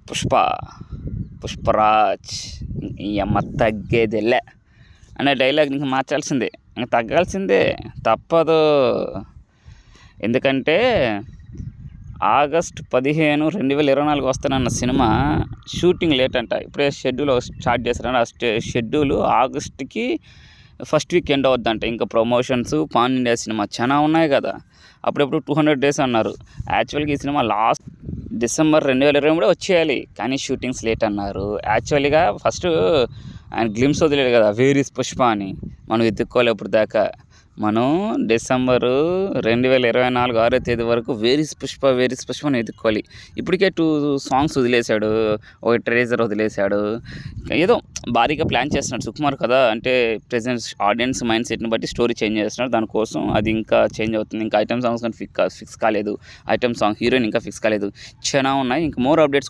పుష్ప పుష్పరాజ్ ఈ అమ్మ తగ్గేదిలే అనే డైలాగ్ ఇంక మార్చాల్సిందే, ఇంక తగ్గాల్సిందే, తప్పదు. ఎందుకంటే ఆగస్ట్ 15, 2024 వస్తానన్న సినిమా షూటింగ్ లేట్ అంట. ఇప్పుడే షెడ్యూల్ స్టార్ట్ చేస్తారంట. ఆ షెడ్యూల్ ఆగస్ట్కి ఫస్ట్ వీక్ ఎండ్ అవుద్దంట. ఇంకా ప్రమోషన్స్, పాన్ ఇండియా సినిమా చాలా ఉన్నాయి కదా. అప్పుడప్పుడు 200 days అన్నారు. యాక్చువల్గా ఈ సినిమా లాస్ట్ డిసెంబర్ 2023 వచ్చేయాలి, కానీ షూటింగ్స్ లేట్ అన్నారు. యాక్చువల్గా ఫస్ట్ ఆయన గ్లిమ్స్ వదిలేడు కదా, వేర్ ఈజ్ పుష్ప అని. మనం ఎత్తుక్కోవాలి ఇప్పుడు దాకా. మనం డిసెంబరు 2024 6వ తేదీ వరకు వేర్ ఈజ్ పుష్ప అని ఎత్తుక్కోవాలి. ఇప్పటికే 2 songs వదిలేశాడు, ఒక ట్రేజర్ వదిలేశాడు. ఏదో భారీగా ప్లాన్ చేస్తున్నాడు సుకుమార్ కదా. అంటే ప్రెజెంట్ ఆడియన్స్ మైండ్ సెట్ని బట్టి స్టోరీ చేంజ్ చేస్తున్నాడు. దానికోసం అది ఇంకా చేంజ్ అవుతుంది. ఇంకా ఐటమ్ సాంగ్స్ కానీ ఫిక్స్ కాలేదు. ఐటమ్ సాంగ్ హీరోయిన్ ఇంకా ఫిక్స్ కాలేదు. చాలా ఉన్నాయి. ఇంకా మోర్ అప్డేట్స్